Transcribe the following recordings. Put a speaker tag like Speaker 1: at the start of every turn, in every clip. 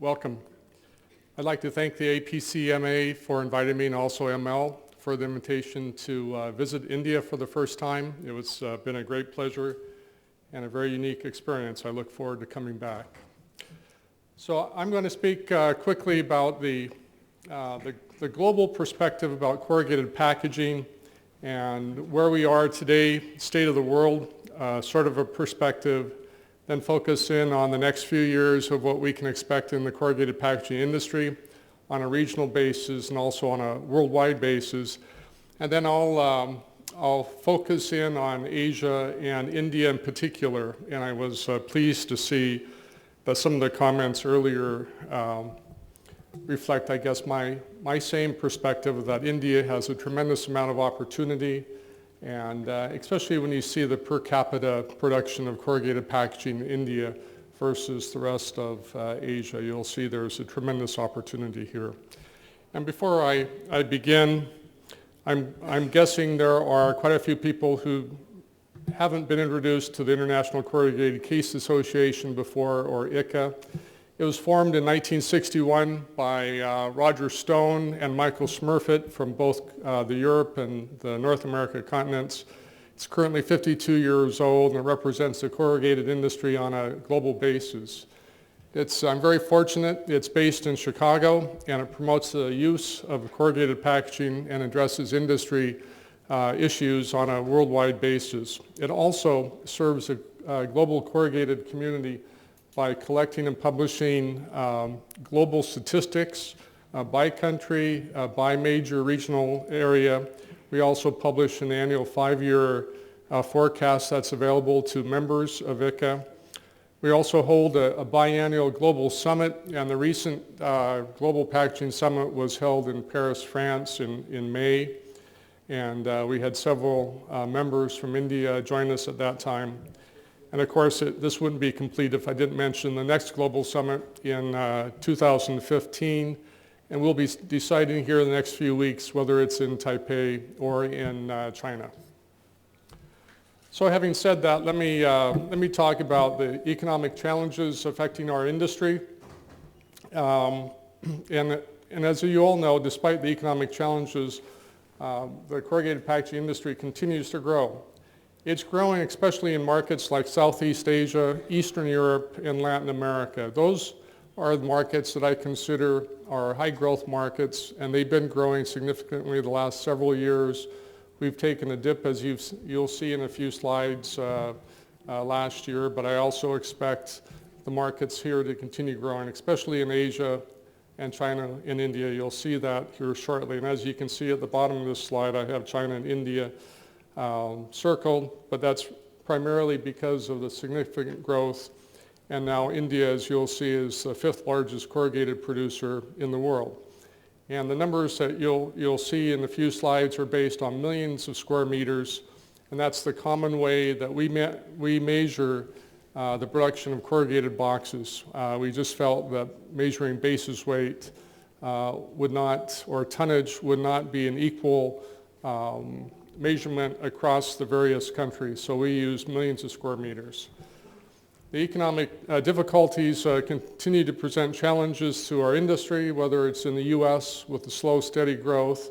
Speaker 1: Welcome. I'd like to thank the APCMA for inviting me, and also ML for the invitation to visit India for the first time. It was been a great pleasure and a very unique experience. I look forward to coming back. So I'm going to speak quickly about the global perspective about corrugated packaging and where we are today, state of the world, sort of a perspective, then focus in on the next few years of what we can expect in the corrugated packaging industry on a regional basis and also on a worldwide basis. And then I'll focus in on Asia and India in particular. And I was pleased to see that some of the comments earlier reflect, I guess, my same perspective that India has a tremendous amount of opportunity, and especially when you see the per capita production of corrugated packaging in India versus the rest of Asia, you'll see there's a tremendous opportunity here. And before I begin, I'm guessing there are quite a few people who haven't been introduced to the International Corrugated Case Association before, or HICCA. It was formed in 1961 by Roger Stone and Michael Smurfit from both the Europe and the North America continents. It's currently 52 years old, and it represents the corrugated industry on a global basis. I'm very fortunate. It's based in Chicago, and it promotes the use of corrugated packaging and addresses industry issues on a worldwide basis. It also serves a global corrugated community by collecting and publishing global statistics by country, by major regional area. We also publish an annual 5-year forecast that's available to members of HICCA. We also hold a biannual global summit, and the recent Global Packaging Summit was held in Paris, France in May. And we had several members from India join us at that time. And of course, this wouldn't be complete if I didn't mention the next Global Summit in 2015. And we'll be deciding here in the next few weeks whether it's in Taipei or in China. So having said that, let me talk about the economic challenges affecting our industry. And as you all know, despite the economic challenges, the corrugated packaging industry continues to grow. It's growing especially in markets like Southeast Asia, Eastern Europe, and Latin America. Those are the markets that I consider are high growth markets, and they've been growing significantly the last several years. We've taken a dip, as you'll see in a few slides last year, but I also expect the markets here to continue growing, especially in Asia and China and India. You'll see that here shortly. And as you can see at the bottom of this slide, I have China and India circled, but that's primarily because of the significant growth. And now India, as you'll see, is the 5th largest corrugated producer in the world. And the numbers that you'll see in a few slides are based on millions of square meters, and that's the common way that we measure the production of corrugated boxes. We just felt that measuring basis weight would not, or tonnage would not be an equal measurement across the various countries, so we use millions of square meters. The economic difficulties continue to present challenges to our industry, whether it's in the U.S. with the slow, steady growth.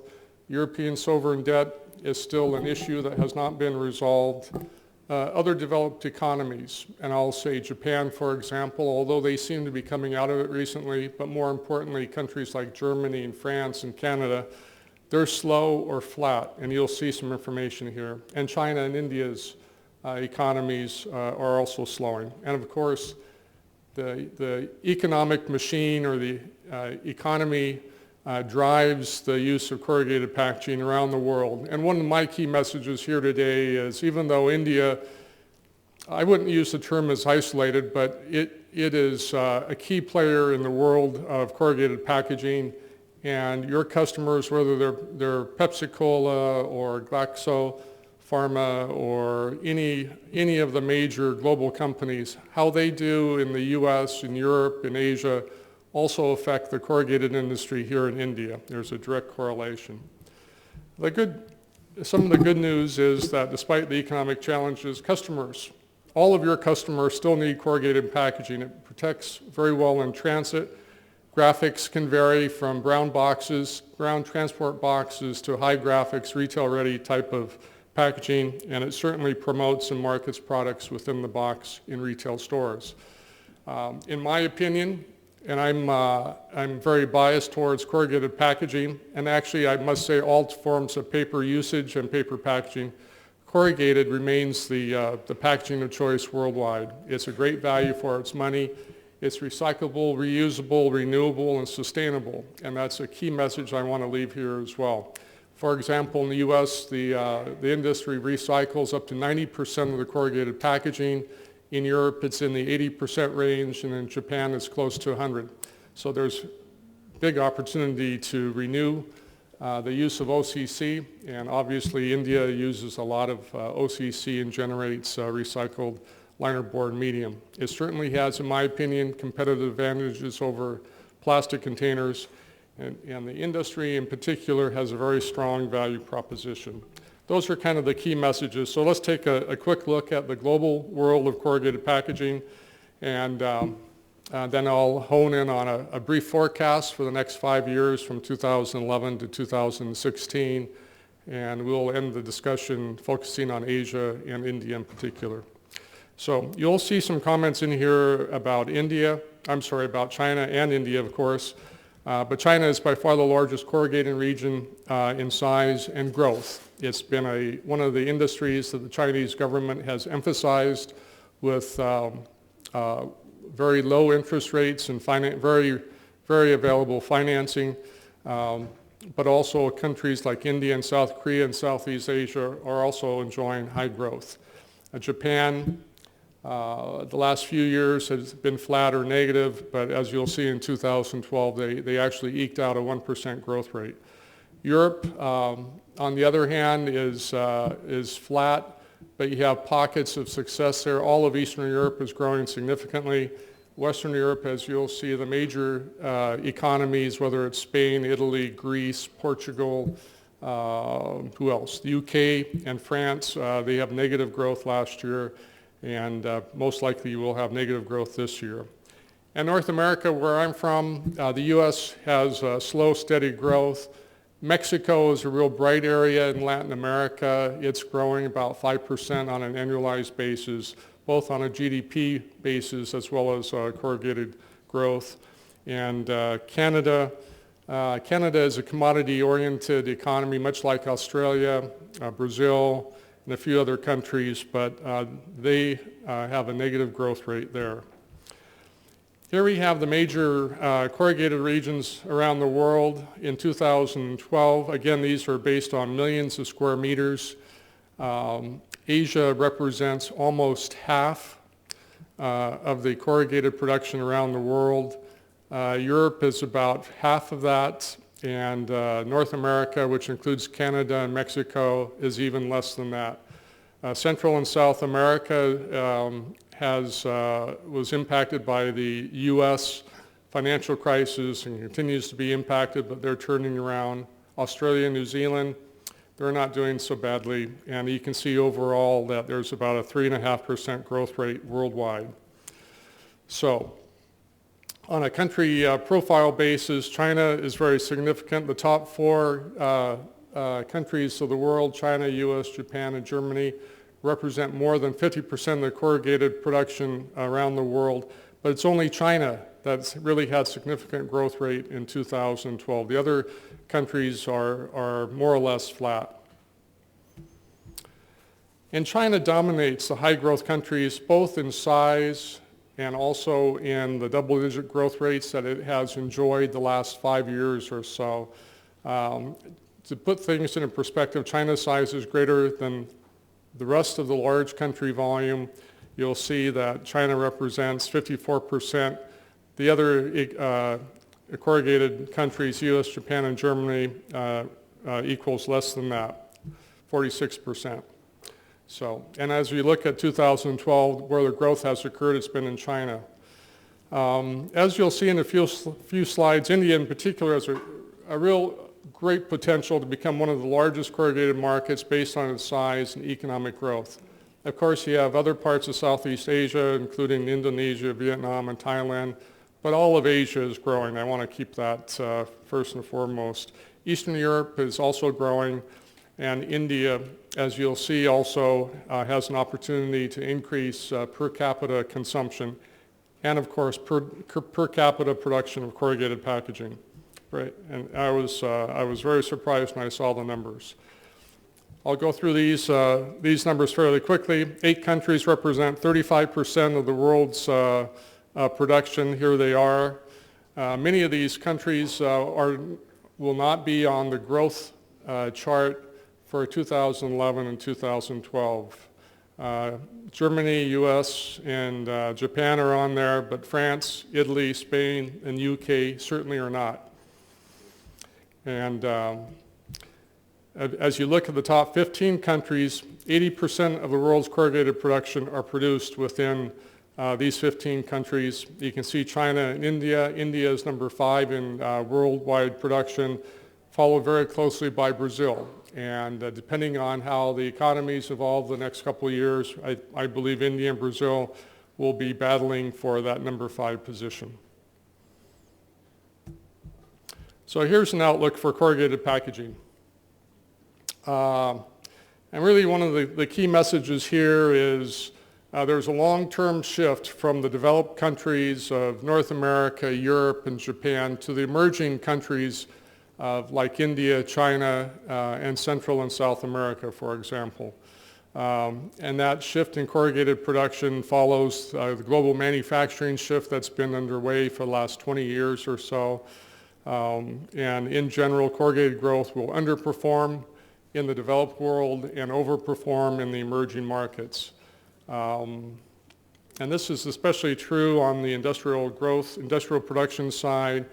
Speaker 1: European sovereign debt is still an issue that has not been resolved. Other developed economies, and I'll say Japan, for example, although they seem to be coming out of it recently, but more importantly, countries like Germany and France and Canada, they're slow or flat, and you'll see some information here. And China and India's economies are also slowing. And of course, the economic machine, or the economy drives the use of corrugated packaging around the world. And one of my key messages here today is, even though India, I wouldn't use the term as isolated, but it is a key player in the world of corrugated packaging. And your customers, whether they're Pepsi-Cola or Glaxo Pharma or any of the major global companies, how they do in the US, in Europe, in Asia, also affect the corrugated industry here in India. There's a direct correlation. Some of the good news is that despite the economic challenges, all of your customers still need corrugated packaging. It protects very well in transit. Graphics can vary from brown boxes, ground transport boxes, to high graphics, retail ready type of packaging, and it certainly promotes and markets products within the box in retail stores. In my opinion, and I'm very biased towards corrugated packaging, and actually I must say all forms of paper usage and paper packaging, corrugated remains the packaging of choice worldwide. It's a great value for its money. It's recyclable, reusable, renewable, and sustainable, and that's a key message I want to leave here as well. For example, in the U.S., the industry recycles up to 90% of the corrugated packaging. In Europe, it's in the 80% range, and in Japan, it's close to 100. So there's big opportunity to renew the use of OCC, and obviously India uses a lot of OCC and generates recycled linerboard medium. It certainly has, in my opinion, competitive advantages over plastic containers, and the industry in particular has a very strong value proposition. Those are kind of the key messages. So let's take a quick look at the global world of corrugated packaging, and then I'll hone in on a brief forecast for the next 5 years from 2011 to 2016, and we'll end the discussion focusing on Asia and India in particular. So you'll see some comments in here about about China and India, of course. But China is by far the largest corrugating region in size and growth. It's been one of the industries that the Chinese government has emphasized with very low interest rates and very, very available financing. But also countries like India and South Korea and Southeast Asia are also enjoying high growth. Japan, the last few years has been flat or negative, but as you'll see in 2012, they actually eked out a 1% growth rate. Europe, on the other hand, is flat, but you have pockets of success there. All of Eastern Europe is growing significantly. Western Europe, as you'll see, the major economies, whether it's Spain, Italy, Greece, Portugal, who else? The UK and France, they have negative growth last year, and most likely you will have negative growth this year. And North America, where I'm from, the U.S. has slow, steady growth. Mexico is a real bright area in Latin America. It's growing about 5% on an annualized basis, both on a GDP basis as well as corrugated growth. And Canada is a commodity-oriented economy, much like Australia, Brazil, and a few other countries, but they have a negative growth rate there. Here we have the major corrugated regions around the world in 2012. Again, these are based on millions of square meters. Asia represents almost half of the corrugated production around the world. Europe is about half of that, and North America, which includes Canada and Mexico, is even less than that. Central and South America was impacted by the U.S. financial crisis and continues to be impacted, but they're turning around. Australia and New Zealand, they're not doing so badly, and you can see overall that there's about a 3.5% growth rate worldwide. So, on a country profile basis, China is very significant. The top four countries of the world, China, U.S., Japan, and Germany, represent more than 50% of the corrugated production around the world, but it's only China that's really had significant growth rate in 2012. The other countries are more or less flat. And China dominates the high growth countries, both in size and also in the double-digit growth rates that it has enjoyed the last 5 years or so. To put things into perspective, China's size is greater than the rest of the large country volume. You'll see that China represents 54%. The other corrugated countries, US, Japan, and Germany, equals less than that, 46%. So, and as we look at 2012, where the growth has occurred, it's been in China. As you'll see in a few slides, India in particular has a real great potential to become one of the largest corrugated markets based on its size and economic growth. Of course, you have other parts of Southeast Asia, including Indonesia, Vietnam, and Thailand, But all of Asia is growing. I want to keep that first and foremost. Eastern Europe is also growing, and India, as you'll see, also has an opportunity to increase per capita consumption and, of course, per capita production of corrugated packaging. Right, and I was very surprised when I saw the numbers. I'll go through these numbers fairly quickly. 8 countries represent 35% of the world's production. Here they are. Many of these countries will not be on the growth chart for 2011 and 2012. Germany, US, and Japan are on there, but France, Italy, Spain, and UK certainly are not. And as you look at the top 15 countries, 80% of the world's corrugated production are produced within these 15 countries. You can see China and India. India is number 5 in worldwide production, followed very closely by Brazil. And depending on how the economies evolve the next couple of years, I believe India and Brazil will be battling for that number 5 position. So here's an outlook for corrugated packaging. And really one of the key messages here is there's a long-term shift from the developed countries of North America, Europe, and Japan to the emerging countries like India, China, and Central and South America, for example. And that shift in corrugated production follows the global manufacturing shift that's been underway for the last 20 years or so. And in general, corrugated growth will underperform in the developed world and overperform in the emerging markets. And this is especially true on the industrial production side,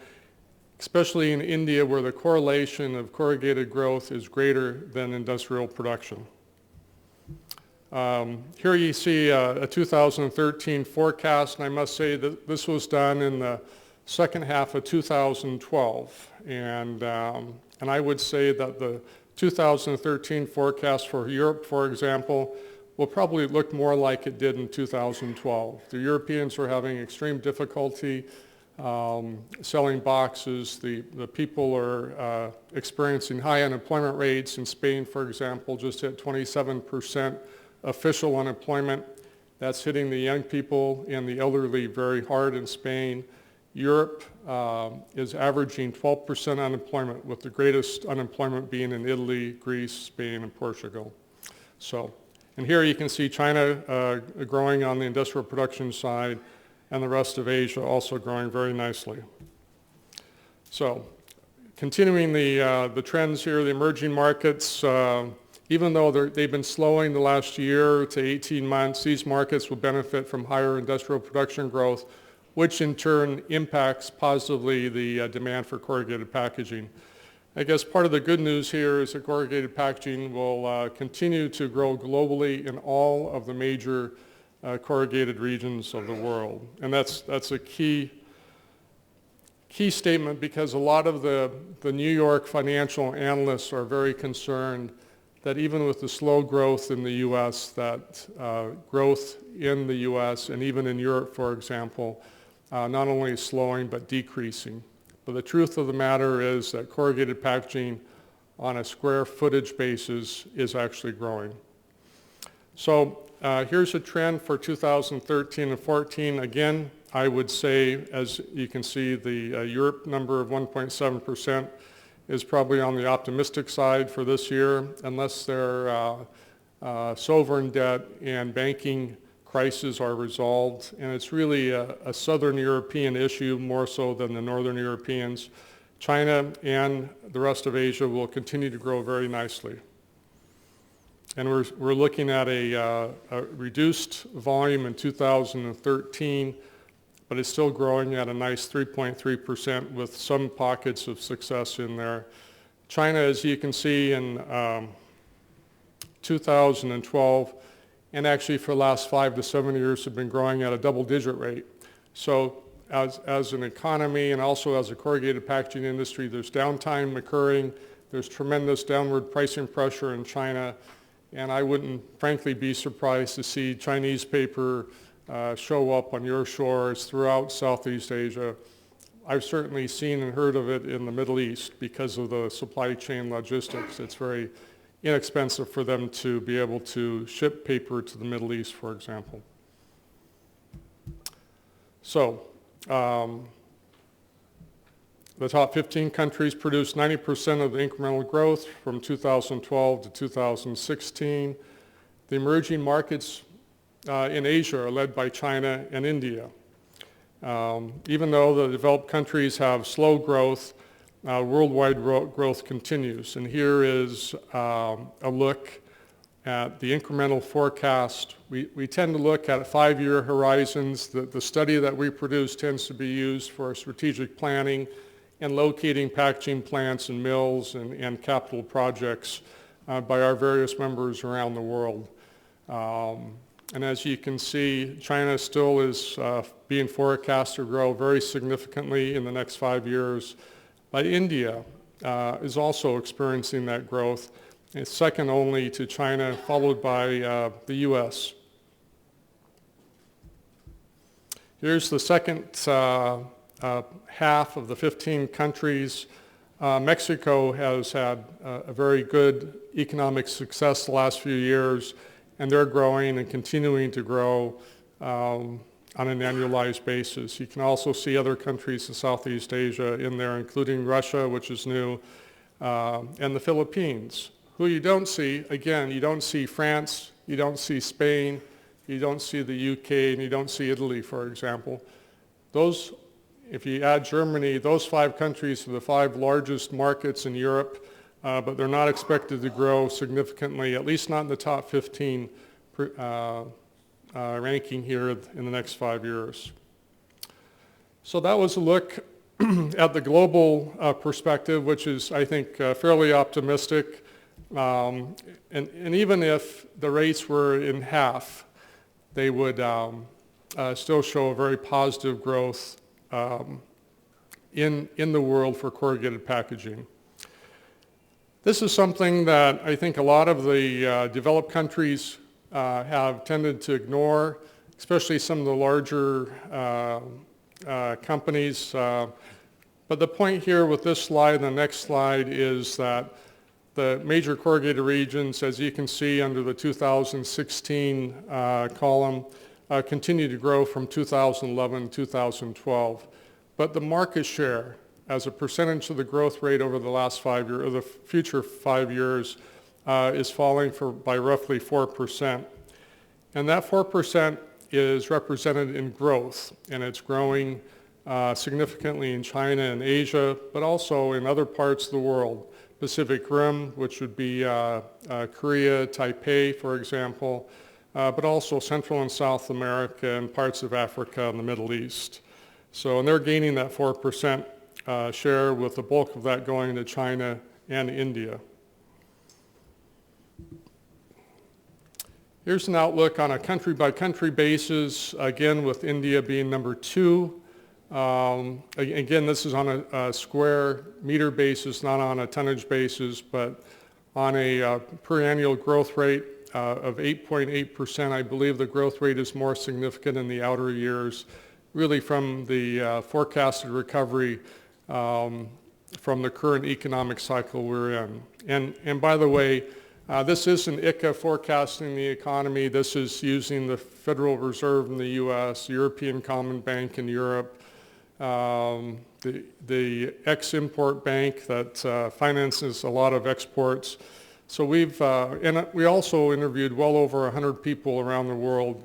Speaker 1: especially in India, where the correlation of corrugated growth is greater than industrial production. Here you see a 2013 forecast, and I must say that this was done in the second half of 2012. And I would say that the 2013 forecast for Europe, for example, will probably look more like it did in 2012. The Europeans are having extreme difficulty selling boxes. The people are experiencing high unemployment rates. In Spain, for example, just hit 27% official unemployment. That's hitting the young people and the elderly very hard in Spain. Europe is averaging 12% unemployment, with the greatest unemployment being in Italy, Greece, Spain, and Portugal. So, and here you can see China growing on the industrial production side, and the rest of Asia also growing very nicely. So, continuing the trends here, the emerging markets, even though they've been slowing the last year to 18 months, these markets will benefit from higher industrial production growth, which in turn impacts positively the demand for corrugated packaging. I guess part of the good news here is that corrugated packaging will continue to grow globally in all of the major corrugated regions of the world. And that's a key statement, because a lot of the New York financial analysts are very concerned that even with the slow growth in the U.S., that growth in the U.S. and even in Europe, for example, not only slowing but decreasing. But the truth of the matter is that corrugated packaging on a square footage basis is actually growing. So here's a trend for 2013 and 14. Again, I would say, as you can see, the Europe number of 1.7% is probably on the optimistic side for this year, unless their sovereign debt and banking crises are resolved. And it's really a Southern European issue more so than the Northern Europeans. China and the rest of Asia will continue to grow very nicely. And we're looking at a reduced volume in 2013, but it's still growing at a nice 3.3% with some pockets of success in there. China, as you can see, in 2012, and actually for the last 5 to 7 years have been growing at a double-digit rate. So as an economy and also as a corrugated packaging industry, there's downtime occurring. There's tremendous downward pricing pressure in China, and I wouldn't frankly be surprised to see Chinese paper show up on your shores throughout Southeast Asia. I've certainly seen and heard of it in the Middle East because of the supply chain logistics. It's very inexpensive for them to be able to ship paper to the Middle East, for example. So, the top 15 countries produced 90% of the incremental growth from 2012 to 2016. The emerging markets in Asia are led by China and India. Even though the developed countries have slow growth, worldwide growth continues. And here is a look at the incremental forecast. We tend to look at 5-year horizons. The study that we produce tends to be used for strategic planning and locating packaging plants and mills and capital projects by our various members around the world. And as you can see, China still is being forecast to grow very significantly in the next 5 years. But India is also experiencing that growth. It's second only to China, followed by the U.S. Here's the second half of the 15 countries. Mexico has had a very good economic success the last few years, and they're growing and continuing to grow on an annualized basis. You can also see other countries in Southeast Asia in there, including Russia, which is new, and the Philippines. Who you don't see, again, you don't see France, you don't see Spain, you don't see the UK, and you don't see Italy, for example. Those, if you add Germany, those 5 countries are the 5 largest markets in Europe, but they're not expected to grow significantly, at least not in the top 15 ranking here in the next 5 years. So that was a look at the global perspective, which is, I think, fairly optimistic. And even if the rates were in half, they would still show a very positive growth in the world for corrugated packaging. This is something that I think a lot of the developed countries have tended to ignore, especially some of the larger companies. But the point here with this slide and the next slide is that the major corrugated regions, as you can see under the 2016 column, continue to grow from 2011 to 2012. But the market share as a percentage of the growth rate over the last 5 years, or the future 5 years, is falling by roughly 4%. And that 4% is represented in growth, and it's growing significantly in China and Asia, but also in other parts of the world. Pacific Rim, which would be Korea, Taipei, for example, but also Central and South America and parts of Africa and the Middle East. So, and they're gaining that 4% share, with the bulk of that going to China and India. Here's an outlook on a country-by-country basis, again with India being number 2. Again, this is on a square meter basis, not on a tonnage basis, but on a per annual growth rate of 8.8%. I believe the growth rate is more significant in the outer years, really from the forecasted recovery from the current economic cycle we're in. And by the way, this isn't HICCA forecasting the economy. This is using the Federal Reserve in the U.S., European Common Bank in Europe, the ex-import bank that finances a lot of exports. So and we also interviewed well over 100 people around the world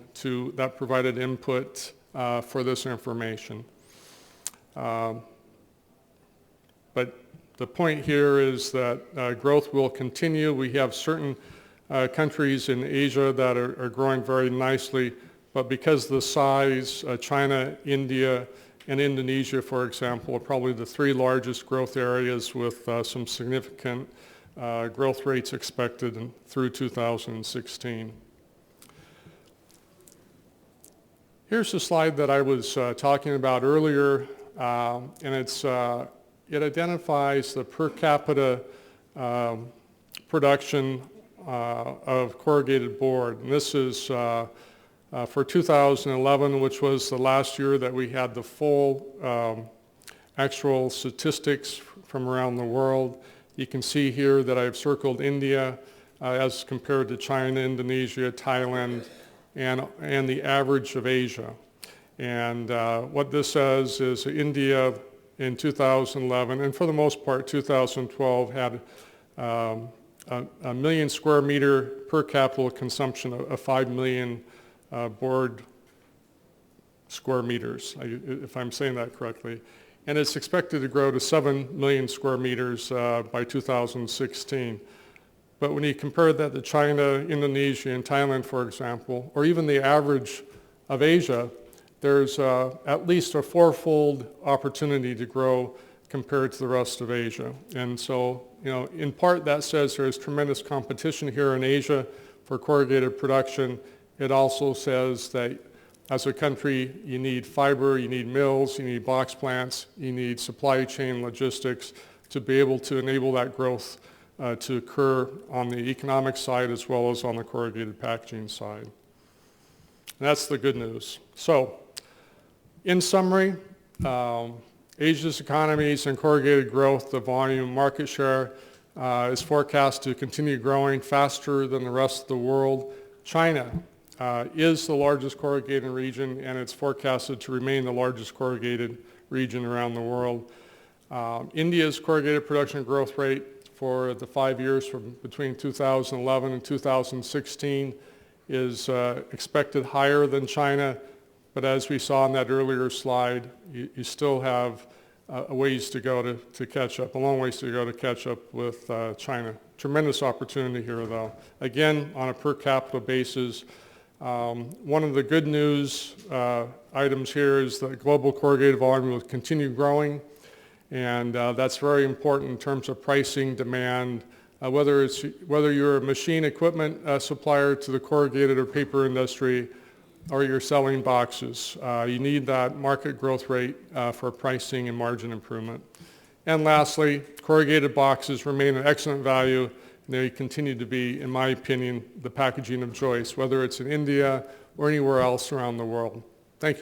Speaker 1: that provided input for this information. But the point here is that growth will continue. We have certain countries in Asia that are growing very nicely, but because of the size, China, India, and Indonesia, for example, are probably the 3 largest growth areas with some significant growth rates expected through 2016. Here's a slide that I was talking about earlier, and it identifies the per capita production of corrugated board. And this is For 2011, which was the last year that we had the full actual statistics from around the world, you can see here that I've circled India as compared to China, Indonesia, Thailand, and the average of Asia. And what this says is India in 2011, and for the most part 2012, had a million square meter per capita consumption of 5 million board square meters, if I'm saying that correctly. And it's expected to grow to 7 million square meters by 2016. But when you compare that to China, Indonesia, and Thailand, for example, or even the average of Asia, there's at least a fourfold opportunity to grow compared to the rest of Asia. And so, in part that says there's tremendous competition here in Asia for corrugated production. It also says that as a country, you need fiber, you need mills, you need box plants, you need supply chain logistics to be able to enable that growth to occur on the economic side as well as on the corrugated packaging side. And that's the good news. So, in summary, Asia's economies and corrugated growth, the volume market share is forecast to continue growing faster than the rest of the world. China is the largest corrugated region, and it's forecasted to remain the largest corrugated region around the world. India's corrugated production growth rate for the 5 years from between 2011 and 2016 is expected higher than China, but as we saw in that earlier slide, you still have a ways to go to catch up, a long ways to go to catch up with China. Tremendous opportunity here, though. Again, on a per capita basis, one of the good news items here is that global corrugated volume will continue growing, and that's very important in terms of pricing, demand, whether you're a machine equipment supplier to the corrugated or paper industry, or you're selling boxes. You need that market growth rate for pricing and margin improvement. And lastly, corrugated boxes remain an excellent value, and they continue to be, in my opinion, the packaging of choice, whether it's in India or anywhere else around the world. Thank you.